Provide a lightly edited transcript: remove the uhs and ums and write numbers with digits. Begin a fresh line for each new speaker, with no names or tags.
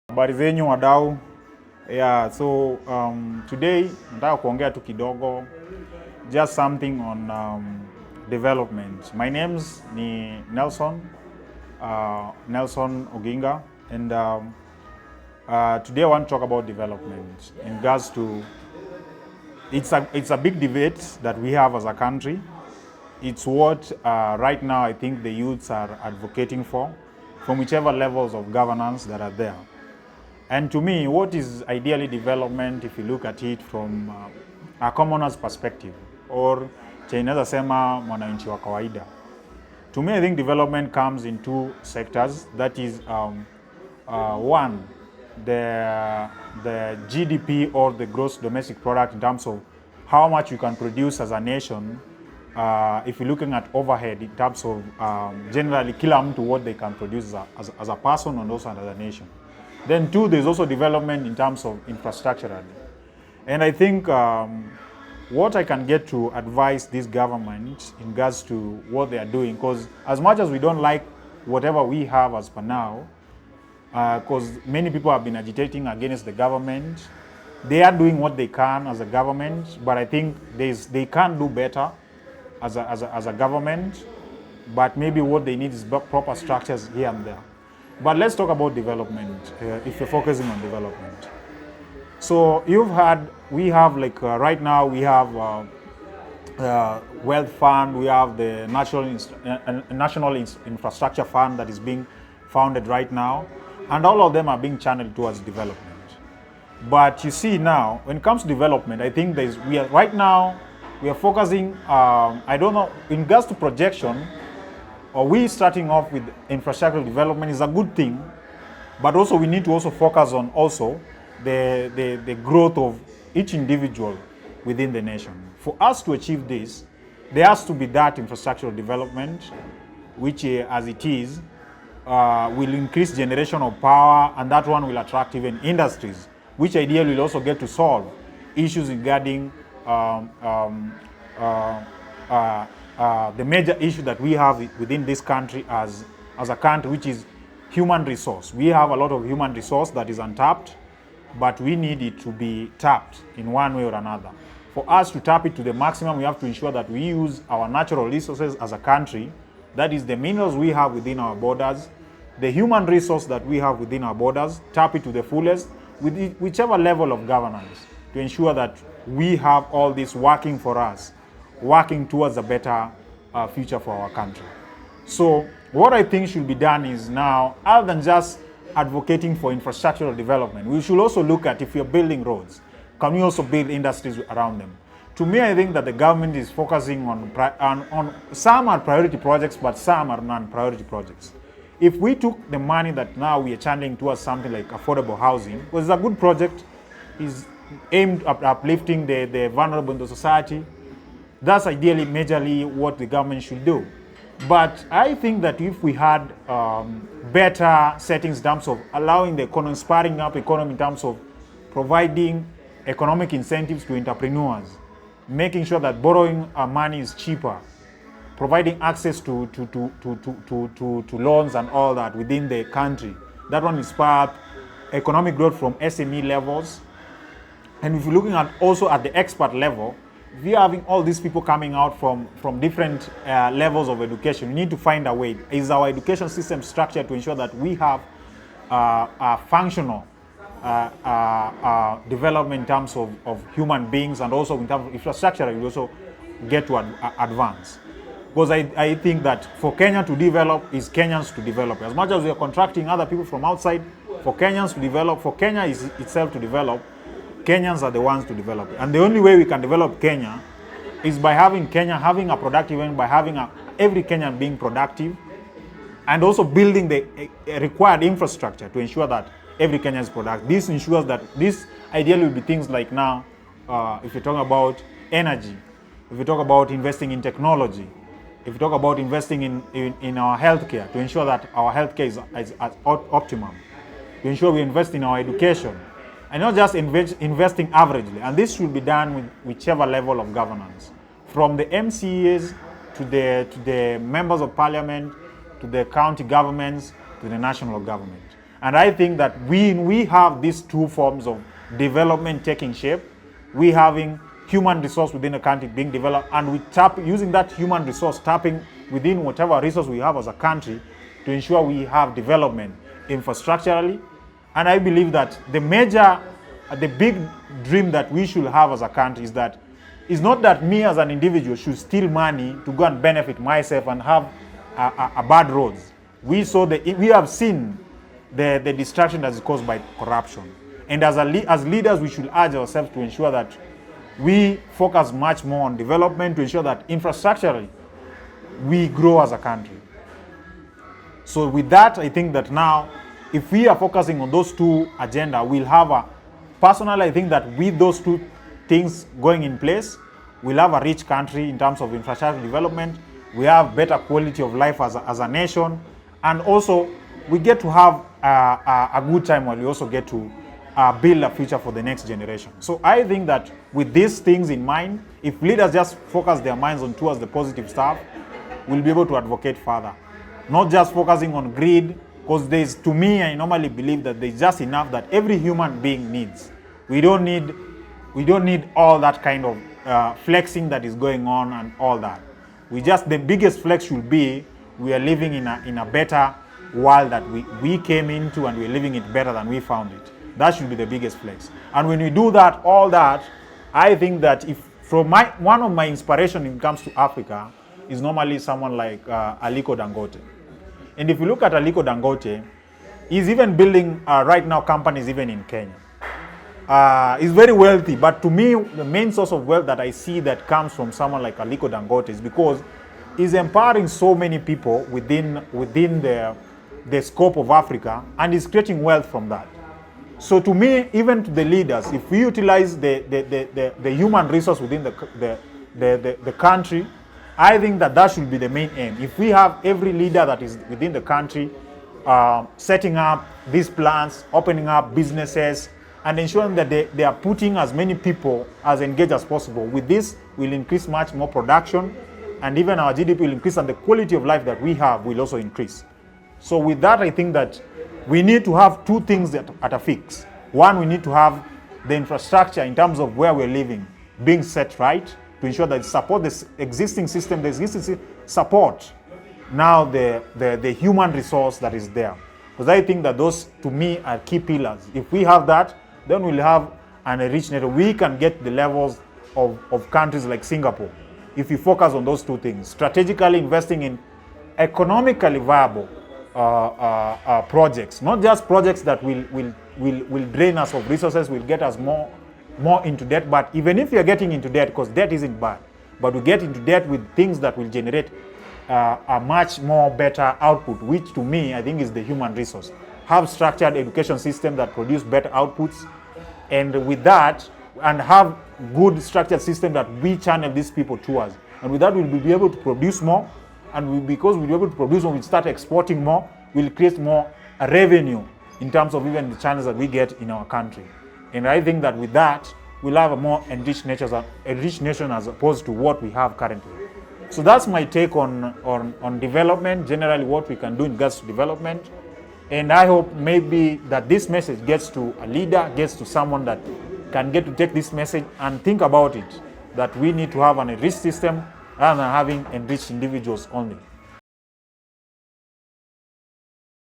Habari zenyu wadau. Yeah, so today nataka kuongea tu kidogo, just something on development. My name's ni Nelson Oginga, and today I want to talk about development in regards to it's a big debate that we have as a country. It's what right now I think the youths are advocating for, from whichever levels of governance that are there. And to me, what is ideally development, if you look at it from a commoner's perspective, or cheneza sema mwananchi wa kawaida. To me, I think development comes in two sectors. That is, one, the GDP, or the gross domestic product, in terms of how much you can produce as a nation. If you're looking at overhead in terms of generally kila mtu what they can produce as a person and also as a nation. Then two, there's also development in terms of infrastructure. And I think what I can get to advise this government in regards to what they are doing, because as much as we don't like whatever we have as per now, because many people have been agitating against the government, they are doing what they can as a government, but I think they can do better as a government, but maybe what they need is proper structures here and there. But let's talk about development, if you're focusing on development. So we have like right now we have Wealth Fund, we have the National Infrastructure Fund that is being founded right now, and all of them are being channeled towards development. But you see now, when it comes to development, I think we are focusing, I don't know, in regards to projection, or we starting off with infrastructure development is a good thing, but also we need to also focus on also the growth of each individual within the nation. For us to achieve this, there has to be that infrastructural development, which as it is, will increase generation of power, and that one will attract even industries, which ideally will also get to solve issues regarding the major issue that we have within this country as a country, which is human resource. We have a lot of human resource that is untapped, but we need it to be tapped in one way or another. For us to tap it to the maximum, we have to ensure that we use our natural resources as a country, that is the minerals we have within our borders, the human resource that we have within our borders, tap it to the fullest, with whichever level of governance, to ensure that we have all this working for us, working towards a better future for our country. So what I think should be done is now, other than just advocating for infrastructural development, we should also look at, if we are building roads, can we also build industries around them? To me, I think that the government is focusing on some are priority projects, but some are non-priority projects. If we took the money that now we are channeling towards something like affordable housing, which is a good project, is aimed at uplifting the vulnerable in the society, that's ideally, majorly what the government should do. But I think that if we had better settings in terms of allowing the economy, sparring up economy in terms of providing economic incentives to entrepreneurs, making sure that borrowing money is cheaper, providing access to loans and all that within the country, that one will spur economic growth from SME levels. And if you're looking at also at the expert level, we are having all these people coming out from different levels of education. We need to find a way. Is our education system structured to ensure that we have a functional development in terms of human beings, and also in terms of infrastructure, we also get to advance? Because I think that for Kenya to develop is Kenyans to develop. As much as we are contracting other people from outside, for Kenyans to develop, for Kenya itself to develop, Kenyans are the ones to develop. And the only way we can develop Kenya is by having Kenya having a productive end, by having every Kenyan being productive, and also building the required infrastructure to ensure that every Kenyan is productive. This ensures that this ideally will be things like now, if you talk about energy, if you talk about investing in technology, if you talk about investing in our healthcare, to ensure that our healthcare is at optimum, to ensure we invest in our education, and not just investing averagely. And this should be done with whichever level of governance, from the MCAs to the members of parliament, to the county governments, to the national government. And I think that we have these two forms of development taking shape. We having human resource within a country being developed, and we tap using that human resource, tapping within whatever resource we have as a country to ensure we have development infrastructurally. And I believe that the big dream that we should have as a country is that it's not that me as an individual should steal money to go and benefit myself and have a bad roads. We have seen the destruction that is caused by corruption. And as leaders, we should urge ourselves to ensure that we focus much more on development to ensure that infrastructurally we grow as a country. So with that, I think that now, if we are focusing on those two agenda, we'll have personally, I think that with those two things going in place, we'll have a rich country in terms of infrastructure development. We have better quality of life as a nation. And also, we get to have a good time while we also get to build a future for the next generation. So I think that with these things in mind, if leaders just focus their minds on towards the positive stuff, we'll be able to advocate further. Not just focusing on greed, because to me, I normally believe that there's just enough that every human being needs. We don't need all that kind of flexing that is going on and all that. The biggest flex should be we are living in a better world that we came into, and we're living it better than we found it. That should be the biggest flex. And when we do that, all that, I think that one of my inspiration when it comes to Africa is normally someone like Aliko Dangote. And if you look at Aliko Dangote, he's even building right now companies even in Kenya. He's very wealthy, but to me, the main source of wealth that I see that comes from someone like Aliko Dangote is because he's empowering so many people within the scope of Africa, and he's creating wealth from that. So to me, even to the leaders, if we utilize the human resource within the country, I think that should be the main aim. If we have every leader that is within the country setting up these plans, opening up businesses, and ensuring that they are putting as many people as engaged as possible, with this will increase much more production, and even our GDP will increase, and the quality of life that we have will also increase. So with that, I think that we need to have two things at a fix. One, we need to have the infrastructure in terms of where we're living being set right to ensure that it support this existing system, support now the human resource that is there. Because I think that those, to me, are key pillars. If we have that, then we'll have a rich network. We can get the levels of countries like Singapore if we focus on those two things. Strategically investing in economically viable projects, not just projects that will drain us of resources, will get us more into debt. But even if you're getting into debt, because debt isn't bad, but we get into debt with things that will generate a much more better output, which to me, I think is the human resource. Have structured education system that produce better outputs, and with that, and have good structured system that we channel these people towards. And with that, we'll be able to produce more, and because we'll be able to produce more, we'll start exporting more, we'll create more revenue in terms of even the channels that we get in our country. And I think that with that, we'll have a more enriched nation as opposed to what we have currently. So that's my take on development, generally what we can do in regards to development. And I hope maybe that this message gets to a leader, gets to someone that can get to take this message and think about it, that we need to have an enriched system rather than having enriched individuals only.